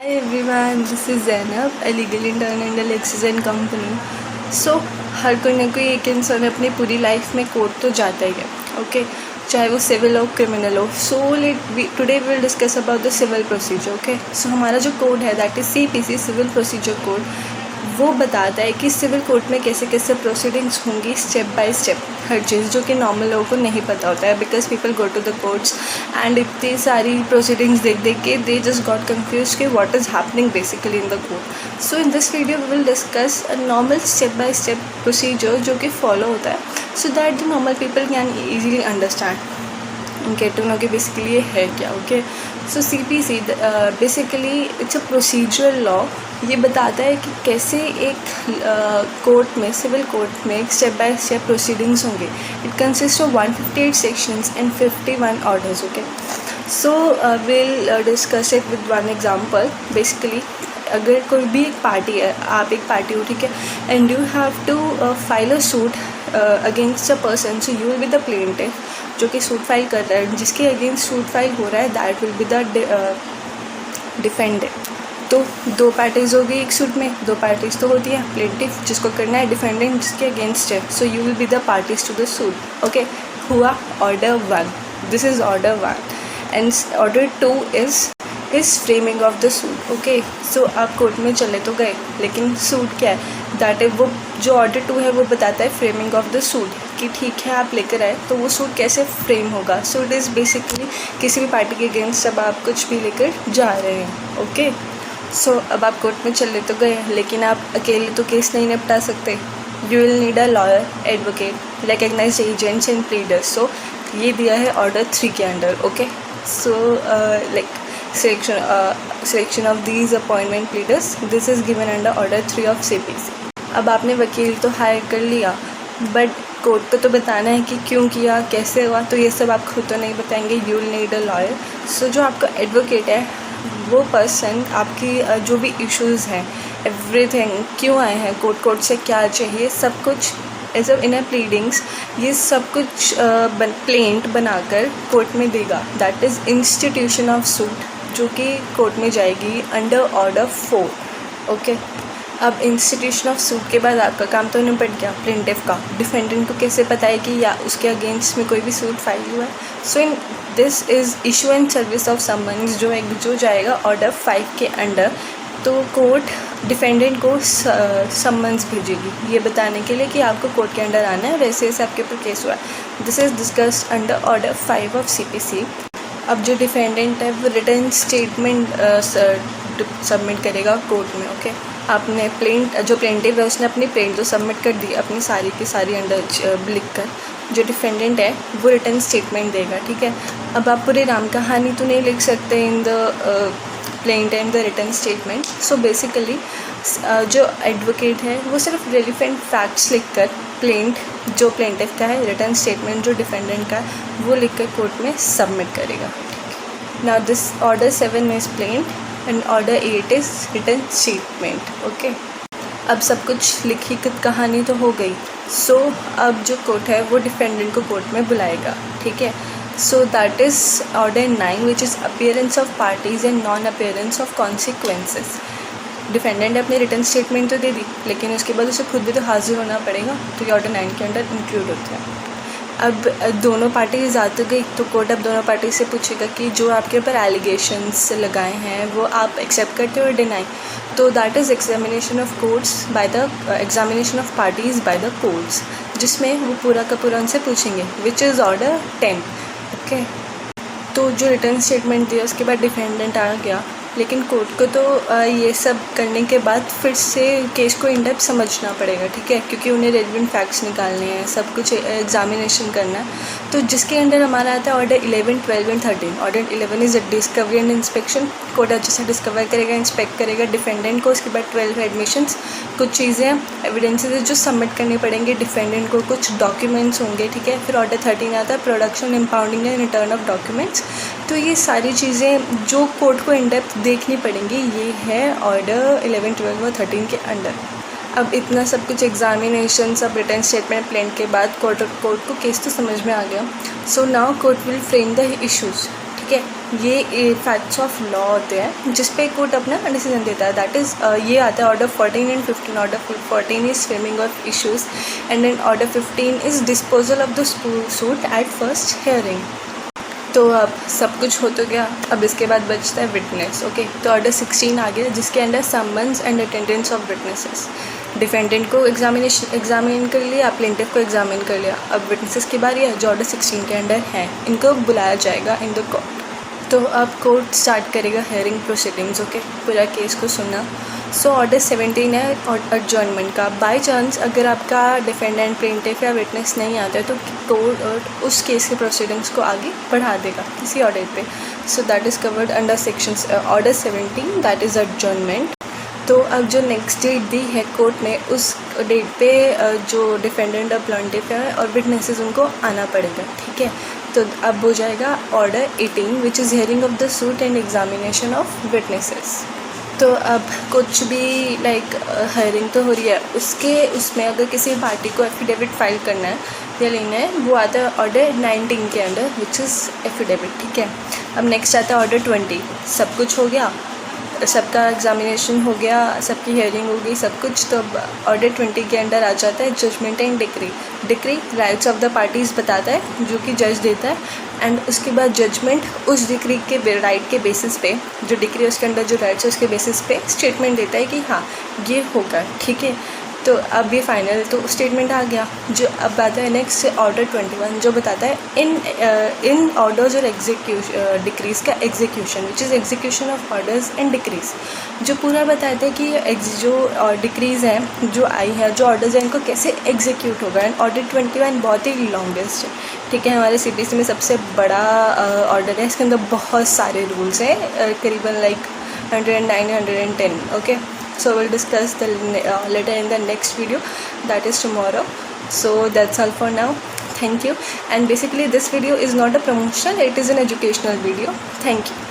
Hi everyone, this is Zainab, a legal intern in the Lexis & Company. So हर कोई ना कोई एक इंसान अपनी पूरी लाइफ में कोर्ट तो जाता ही है, ओके, चाहे वो सिविल हो क्रिमिनल हो. So today will discuss about the civil procedure. Okay, so हमारा जो कोड है that is CPC civil procedure code, वो बताता है कि सिविल कोर्ट में कैसे कैसे प्रोसीडिंग्स होंगी स्टेप बाय स्टेप, हर चीज़ जो कि नॉर्मल लोगों को नहीं पता होता है because people go to the courts and इतनी सारी प्रोसीडिंग्स देख देख के दे जस्ट गॉट कन्फ्यूज कि what is happening basically in the court. So in this video we will discuss a normal step by step procedure जो कि follow होता है so that the normal people can easily understand gate to know कि basically ये है क्या. Okay, so CPC basically it's a procedural law. ये बताता है कि कैसे एक कोर्ट में सिविल कोर्ट में एक स्टेप बाय स्टेप प्रोसीडिंग्स होंगे. It consist of 158 sections and 51 orders. Okay, so will discuss it with one example. Basically अगर कोई भी एक पार्टी है, आप एक पार्टी हो, ठीक है, and you have to file a suit against a person, so you will be the plaintiff जो कि सूट फाइल कर रहा है, जिसके अगेंस्ट सूट फाइल हो रहा है, that will be the defendant. तो दो पार्टीज़ होगी एक सूट में, दो पार्टीज़ तो होती है, प्लेंटिफ जिसको करना है, डिफेंडेंट जिसके अगेंस्ट है. So you will be the parties to the suit. Okay, हुआ order 1. This is order 1 and order 2 is framing of the suit. Okay, so आप कोर्ट में चले तो गए, लेकिन सूट क्या है, दैट है वो जो ऑर्डर 2 है वो बताता है फ्रेमिंग ऑफ द सूट, कि ठीक है आप लेकर आए तो वो सूट कैसे फ्रेम होगा. सो इट इज़ बेसिकली किसी भी पार्टी के अगेंस्ट अब आप कुछ भी लेकर जा रहे हैं. ओके, सो अब आप कोर्ट में चले तो गए, लेकिन आप अकेले तो केस नहीं निपटा सकते. You will need a lawyer, advocate, recognised agents and pleaders. So ये दिया है ऑर्डर 3 के under. Okay, so like selection of these appointment pleaders, this is given under order 3 of CPC. अब आपने वकील तो हायर कर लिया, बट कोर्ट को तो बताना है कि क्यों किया, कैसे हुआ, तो ये सब आप खुद तो नहीं बताएंगे. You will need a lawyer. So जो आपका एडवोकेट है वो पर्सन आपकी जो भी इश्यूज़ हैं, एवरीथिंग, क्यों आए हैं कोर्ट से क्या चाहिए, सब कुछ एज इन अ प्लीडिंग्स, ये सब कुछ प्लेंट बनाकर कोर्ट में देगा. That is institution of suit, जो कि कोर्ट में जाएगी अंडर ऑर्डर 4. ओके, अब इंस्टीट्यूशन ऑफ सूट के बाद आपका काम तो निपट गया प्लेंटिफ का. डिफेंडेंट को कैसे पता है कि या उसके अगेंस्ट में कोई भी सूट फाइल हुआ है. So in this is issue and service of summons जो जाएगा ऑर्डर 5 के अंडर. तो कोर्ट डिफेंडेंट को समन्स भेजेगी ये बताने के लिए कि आपको कोर्ट के अंडर आना है, वैसे ऐसे आपके ऊपर केस हुआ है. This is discussed under order 5 of CPC. अब जो डिफेंडेंट है वो रिटर्न स्टेटमेंट सबमिट करेगा कोर्ट में. ओके, आपने जो प्लेंटिव है उसने अपनी प्लेंट तो सबमिट कर दी अपनी सारी की सारी अंडर लिख कर. जो डिफेंडेंट है वो रिटर्न स्टेटमेंट देगा. ठीक है, अब आप पूरी राम कहानी तो नहीं लिख सकते in the plaint and the return statement. So basically जो एडवोकेट है वो सिर्फ रेलिवेंट फैक्ट्स लिखकर प्लेंट जो प्लेंटिफ का है, रिटर्न स्टेटमेंट जो डिफेंडेंट का है, वो लिखकर कोर्ट में सबमिट करेगा. Now this order 7 is plaint and order 8 is return statement. Okay, अब सब कुछ लिखी कहानी तो हो गई. सो अब जो कोर्ट है वो डिफेंडेंट को कोर्ट में बुलाएगा. ठीक है, so that is order 9 which is appearance of parties and non appearance of consequences. Defendant ने अपनी रिटर्न स्टेटमेंट तो दे दी, लेकिन उसके बाद उसे खुद भी तो हाजिर होना पड़ेगा, तो ये ऑर्डर 9 के अंडर इंक्लूड होता है. अब दोनों पार्टीज आ तो गई, तो कोर्ट अब दोनों पार्टी से पूछेगा कि जो आपके ऊपर एलिगेशंस लगाए हैं वो आप एक्सेप्ट करते हो और डिनाई. तो that is examination of courts by the examination of parties by the courts, जिसमें वो पूरा का पूरा उनसे पूछेंगे, विच इज़ ऑर्डर 10. ओके, तो जो रिटर्न स्टेटमेंट दिया उसके बाद डिफेंडेंट आ गया, लेकिन कोर्ट को तो ये सब करने के बाद फिर से केस को इन डेप्थ समझना पड़ेगा. ठीक है, क्योंकि उन्हें रेलिवेंट फैक्ट्स निकालने हैं, सब कुछ एग्जामिनेशन करना है. तो जिसके अंडर हमारा आता है order 11, 12 and 13. Order 11 is discovery and inspection. Court अच्छे से डिस्कवर करेगा, इंस्पेक्ट करेगा डिफेंडेंट को. उसके बाद 12 एडमिशंस, कुछ चीज़ें एविडेंसेस जो सबमिट करनी पड़ेंगे डिफेंडेंट को, कुछ डॉक्यूमेंट्स होंगे. ठीक है, फिर ऑर्डर 13 आता है production, impounding and return of documents. तो ये सारी चीज़ें जो कोर्ट को इन डेप्थ देखनी पड़ेंगी, ये है ऑर्डर 11, 12 और 13 के अंडर. अब इतना सब कुछ एग्जामिनेशन, सब रिटर्न स्टेटमेंट प्लेंट के बाद कोर्ट को केस तो समझ में आ गया. So now court will frame the issues. ठीक है। ये फैक्ट्स ऑफ लॉ होते हैं जिस पे कोर्ट अपना डिसीजन देता है। दैट इज़ ये आता है order 14 and 15। Order 14 is framing of issues and then order 15 is disposal of the suit at first hearing. तो अब सब कुछ हो तो गया, अब इसके बाद बचता है विटनेस। ओके, तो ऑर्डर 16 आ गया जिसके under summons and attendance of witnesses. Defendant को एग्जामिन कर लिया, प्लेंटिफ को एग्जामिन कर लिया। अब विटनेसेस की बारी है जो ऑर्डर 16 के अंडर हैं, इनको बुलाया जाएगा इन द कोर्ट। तो अब कोर्ट स्टार्ट करेगा हियरिंग प्रोसीडिंग्स। ओके, पूरा केस को सुनना। सो ऑर्डर 17 है और एडजॉर्नमेंट का। बाय चांस अगर आपका डिफेंडेंट, प्लेंटिफ या विटनेस नहीं आता है तो कोर्ट उस केस के प्रोसीडिंग्स को आगे बढ़ा देगा किसी ऑर्डर पे। So that is covered under sections order 17, that is adjournment. तो अब जो नेक्स्ट डेट दी है कोर्ट ने, उस डेट पे जो डिफेंडेंट, प्लेंटिफ है और विटनेसेस उनको आना पड़ेगा। ठीक है, तो अब हो जाएगा order 18 which is hearing of the suit and examination of witnesses. तो अब कुछ भी लाइक हायरिंग तो हो रही है, उसमें अगर किसी पार्टी को एफिडेविट फाइल करना है या लेना है, वो आता है ऑर्डर 19 के अंडर विच इज़ एफिडेविट। ठीक है, अब नेक्स्ट आता है ऑर्डर 20। सब कुछ हो गया, सबका एग्जामिनेशन हो गया, सबकी हियरिंग हो गई, सब कुछ। तो ऑर्डर 20 के अंडर आ जाता है judgment and decree rights of the parties बताता है जो कि जज देता है। एंड उसके बाद जजमेंट उस डिक्री के राइट के बेसिस पे, जो डिक्री है उसके अंदर जो राइट्स है उसके बेसिस पे स्टेटमेंट देता है कि हाँ ये होगा। ठीक है, तो अब ये फाइनल तो स्टेटमेंट आ गया। जो अब आता है नेक्स्ट ऑर्डर 21 जो बताता है इन ऑर्डर्स और डिक्रीज़ का execution which is execution of orders and decrease, जो पूरा बताता है कि जो डिक्रीज़ हैं जो आई हैं, जो ऑर्डर्स हैं, इनको कैसे एग्जीक्यूट होगा। एंड ऑर्डर 21 बहुत ही लॉन्गेस्ट है। ठीक है, हमारे CBSE में सबसे बड़ा ऑर्डर है, इसके अंदर बहुत सारे रूल्स हैं, करीबन like 109, 110। Okay, so we'll discuss the later in the next video, that is tomorrow. So that's all for now. Thank you. And basically this video is not a promotion, it is an educational video. Thank you.